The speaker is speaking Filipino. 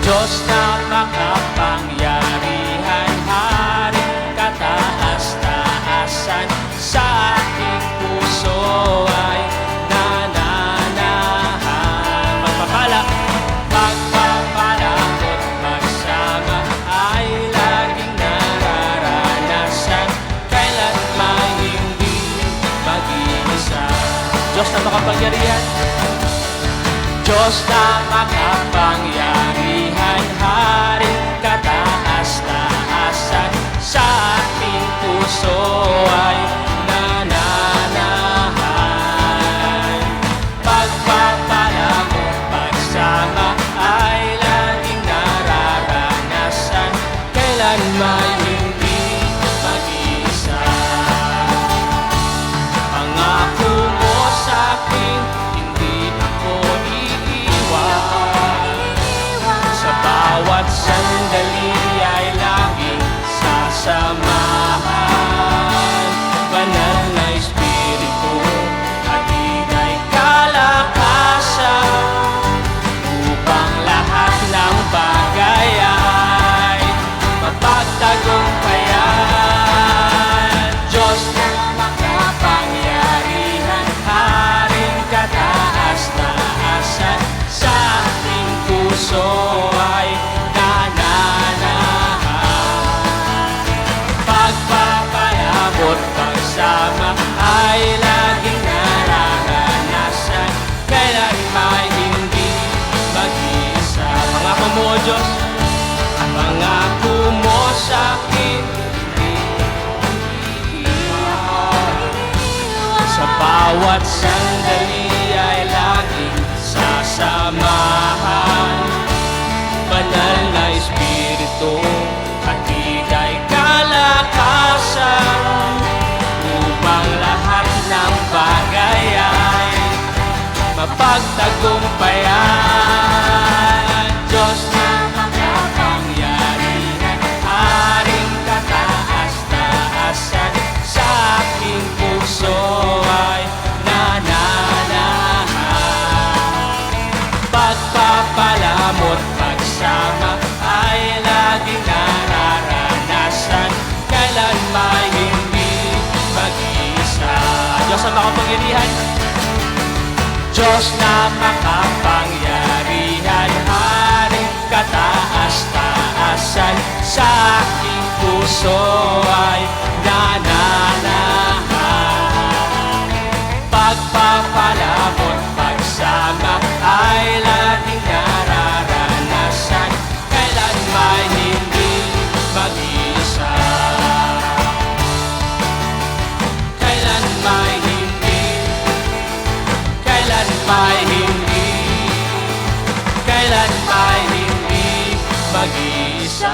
Diyos na makapangyarihan, Haring kataas-taasan, sa aking puso ay nananahan. Pagpapalakot magsama ay laging nararanasan, kailanman hindi mag-iisa. Diyos na makapangyarihan, Diyos na makapangyarihan, Haring kataas-taasan, sa ating puso ay nananahan. Pagpapalakot pagsama ay laging nararanasan, kailanman hindi mag-isa. Pangako mo sa'kin, hindi ako sa bawat sandali ay laging sasamahan. Banal na Espiritu, hatid ay kalakasan, upang lahat ng bagay ay mapagtagumpayan. Diyos na makapangyarihan, Haring kataas-taasan, sa ating puso ay nananahan. Pagpapalabot pagsama ay laging nararanasan, kailanman hindi mag-isa. Pangako mo, O Diyos, pangako mo sa'kin, hindi iiwan. Sa bawat sandali ay laging sasamahan. Banal na Espiritu, hatid ay kalakasan, upang lahat ng bagay ay mapagtagumpayan. Diyos na makapangyarihan, Haring kataas-taasan, sa aking puso ay nananahan. Pagpapalamot pagsama ay laging nararanasan, kailanman hindi mag-isa. Diyos na makapangyarihan, Diyos na makapangyarihan, Haring kataas-taasan, sa aking puso ay nananahan. Pagpapalabot pagsama ay laging nararanasan, kailanman hindi mag-isa. Kailanman hindi, kailanman hindi, kailanman hindi mag-isa.